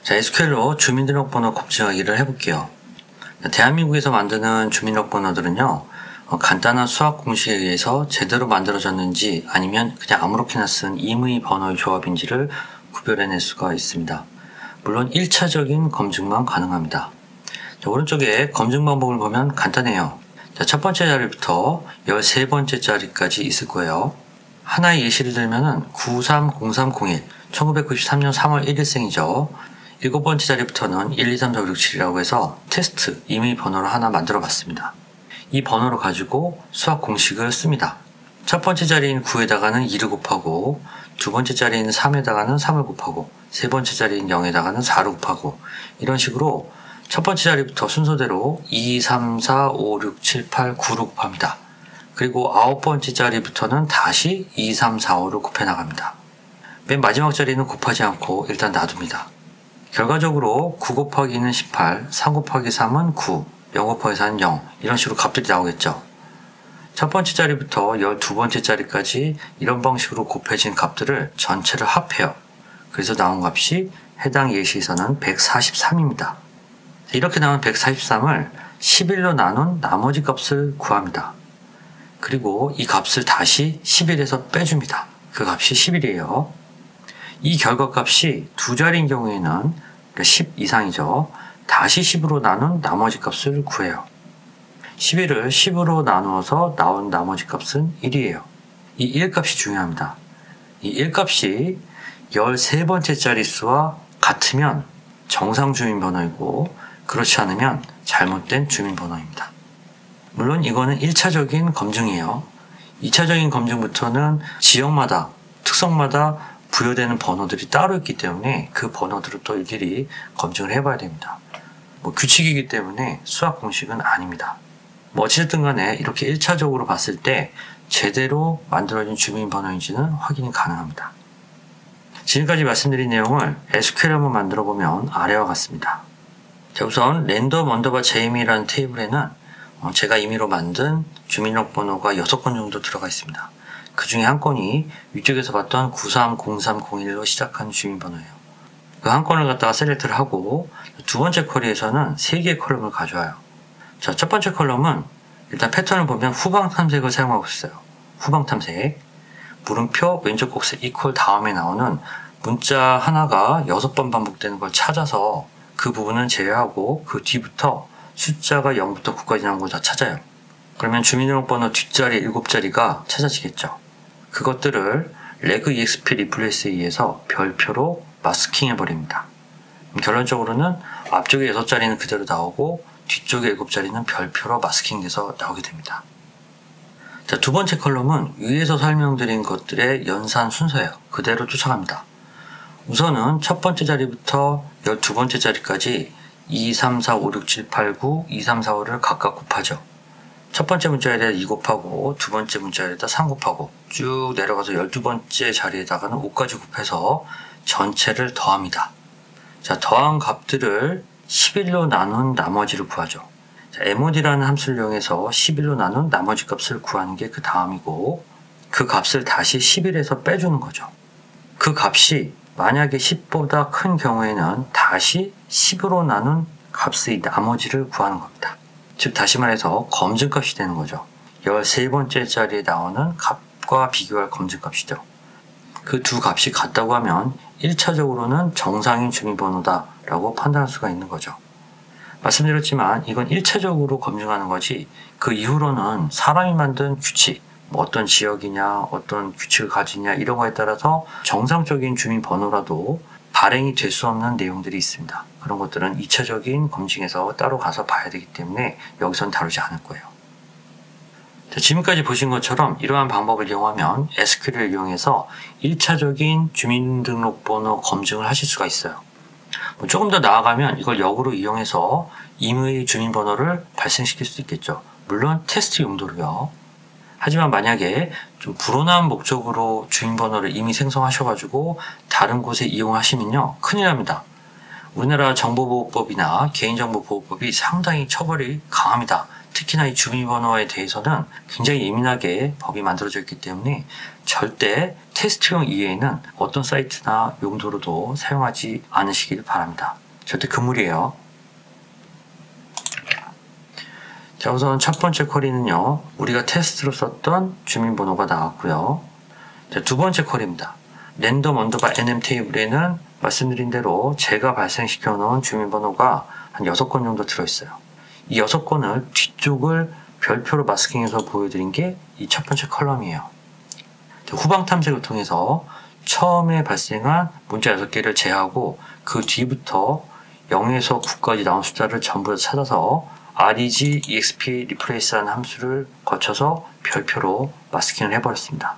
자, SQL로 주민등록번호 검증하기를 해볼게요. 대한민국에서 만드는 주민등록번호들은요, 간단한 수학 공식에 의해서 제대로 만들어졌는지 아니면 그냥 아무렇게나 쓴 임의 번호의 조합인지를 구별해낼 수가 있습니다. 물론 1차적인 검증만 가능합니다. 자, 오른쪽에 검증 방법을 보면 간단해요. 자, 첫 번째 자리부터 13번째 자리까지 있을 거예요. 하나의 예시를 들면은 930301, 1993년 3월 1일생이죠. 7번째 자리부터는 1, 2, 3, 4, 5, 6, 7이라고 해서 테스트 임의 번호를 하나 만들어 봤습니다. 이 번호를 가지고 수학 공식을 씁니다. 첫 번째 자리인 9에다가는 2를 곱하고, 두 번째 자리인 3에다가는 3을 곱하고, 세 번째 자리인 0에다가는 4를 곱하고, 이런 식으로 첫 번째 자리부터 순서대로 2, 3, 4, 5, 6, 7, 8, 9를 곱합니다. 그리고 9번째 자리부터는 다시 2, 3, 4, 5를 곱해 나갑니다. 맨 마지막 자리는 곱하지 않고 일단 놔둡니다. 결과적으로 9 곱하기 2는 18, 3 곱하기 3은 9, 0 곱하기 4는 0, 이런 식으로 값들이 나오겠죠. 첫 번째 자리부터 12번째 자리까지 이런 방식으로 곱해진 값들을 전체를 합해요. 그래서 나온 값이 해당 예시에서는 143입니다. 이렇게 나온 143을 11로 나눈 나머지 값을 구합니다. 그리고 이 값을 다시 11에서 빼줍니다. 그 값이 11이에요. 이 결과값이 두 자리인 경우에는 10 이상이죠. 다시 10으로 나눈 나머지 값을 구해요. 11을 10으로 나누어서 나온 나머지 값은 1이에요. 이 1값이 중요합니다. 이 1값이 13번째 자릿수와 같으면 정상 주민번호이고, 그렇지 않으면 잘못된 주민번호입니다. 물론 이거는 1차적인 검증이에요. 2차적인 검증부터는 지역마다, 특성마다 부여되는 번호들이 따로 있기 때문에 그 번호들을 또 일일이 검증을 해봐야 됩니다. 규칙이기 때문에 수학 공식은 아닙니다. 어찌됐든 간에 이렇게 1차적으로 봤을 때 제대로 만들어진 주민번호인지는 확인이 가능합니다. 지금까지 말씀드린 내용을 SQL 한번 만들어 보면 아래와 같습니다. 자, 우선 랜덤 언더바 JM이라는 테이블에는 제가 임의로 만든 주민등록번호가 6건 정도 들어가 있습니다. 그 중에 한 건이 위쪽에서 봤던 930301로 시작하는 주민번호예요. 그 한 건을 갖다가 셀렉트를 하고, 두 번째 쿼리에서는 3개의 컬럼을 가져와요. 자, 첫 번째 컬럼은 일단 패턴을 보면 후방 탐색을 사용하고 있어요. 후방 탐색. 물음표 왼쪽 곡색 이퀄 다음에 나오는 문자 하나가 6번 반복되는 걸 찾아서 그 부분은 제외하고 그 뒤부터 숫자가 0부터 9까지 나온 걸 다 찾아요. 그러면 주민등록번호 뒷자리 7자리가 찾아지겠죠. 그것들을 regexp replace에 의해서 별표로 마스킹 해버립니다. 결론적으로는 앞쪽에 6자리는 그대로 나오고 뒤쪽에 7자리는 별표로 마스킹돼서 나오게 됩니다. 자, 두 번째 컬럼은 위에서 설명드린 것들의 연산 순서예요. 그대로 쫓아갑니다. 우선은 첫 번째 자리부터 12번째 자리까지 2, 3, 4, 5, 6, 7, 8, 9, 2, 3, 4, 5를 각각 곱하죠. 첫 번째 문자에다 2 곱하고, 두 번째 문자에다 3 곱하고, 쭉 내려가서 12번째 자리에다가는 5까지 곱해서 전체를 더합니다. 자, 더한 값들을 11로 나눈 나머지를 구하죠. 자, mod라는 함수를 이용해서 11로 나눈 나머지 값을 구하는 게 그 다음이고, 그 값을 다시 11에서 빼주는 거죠. 그 값이 만약에 10보다 큰 경우에는 다시 10으로 나눈 값의 나머지를 구하는 겁니다. 즉 다시 말해서 검증값이 되는 거죠. 13번째 자리에 나오는 값과 비교할 검증값이죠. 그 두 값이 같다고 하면 1차적으로는 정상인 주민번호다 라고 판단할 수가 있는 거죠. 말씀드렸지만 이건 1차적으로 검증하는 거지, 그 이후로는 사람이 만든 규칙, 어떤 지역이냐, 어떤 규칙을 가지냐, 이런 거에 따라서 정상적인 주민번호라도 발행이 될 수 없는 내용들이 있습니다. 그런 것들은 2차적인 검증에서 따로 가서 봐야 되기 때문에 여기선 다루지 않을 거예요. 자, 지금까지 보신 것처럼 이러한 방법을 이용하면 SQL을 이용해서 1차적인 주민등록번호 검증을 하실 수가 있어요. 조금 더 나아가면 이걸 역으로 이용해서 임의 주민번호를 발생시킬 수도 있겠죠. 물론 테스트 용도로요. 하지만 만약에 좀 불온한 목적으로 주민번호를 이미 생성하셔가지고 다른 곳에 이용하시면요, 큰일 납니다. 우리나라 정보보호법이나 개인정보보호법이 상당히 처벌이 강합니다. 특히나 이 주민번호에 대해서는 굉장히 예민하게 법이 만들어져 있기 때문에 절대 테스트용 이외에는 어떤 사이트나 용도로도 사용하지 않으시길 바랍니다. 절대 금물이에요. 자, 우선 첫 번째 쿼리는요, 우리가 테스트로 썼던 주민번호가 나왔고요. 자, 두 번째 쿼리입니다. random_nm 테이블에는 말씀드린 대로 제가 발생시켜 놓은 주민번호가 한 6건 정도 들어있어요. 이 6건을 뒤쪽을 별표로 마스킹해서 보여드린 게 이 첫 번째 컬럼이에요. 후방 탐색을 통해서 처음에 발생한 문자 6개를 제하고 그 뒤부터 0에서 9까지 나온 숫자를 전부 다 찾아서 reg exp replace라는 함수를 거쳐서 별표로 마스킹을 해버렸습니다.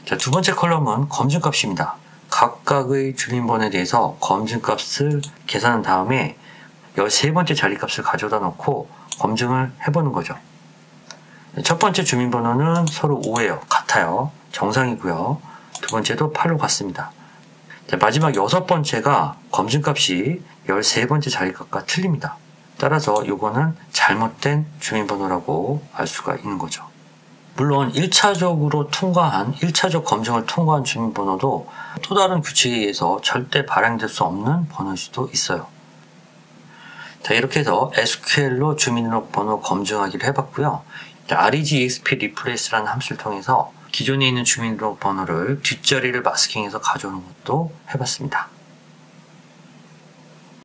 자, 두 번째 컬럼은 검증값입니다. 각각의 주민번호에 대해서 검증값을 계산한 다음에 13번째 자리값을 가져다 놓고 검증을 해보는 거죠. 첫 번째 주민번호는 서로 5예요. 같아요. 정상이고요. 두 번째도 8로 같습니다. 자, 마지막 6번째가 검증값이 13번째 자리값과 틀립니다. 따라서 이거는 잘못된 주민번호라고 알 수가 있는 거죠. 물론 1차적으로 통과한 1차적 검증을 통과한 주민번호도 또 다른 규칙에 의해서 절대 발행될 수 없는 번호일 수도 있어요. 자, 이렇게 해서 SQL로 주민등록번호 검증하기를 해봤고요. reg exp replace라는 함수를 통해서 기존에 있는 주민등록번호를 뒷자리를 마스킹해서 가져오는 것도 해봤습니다.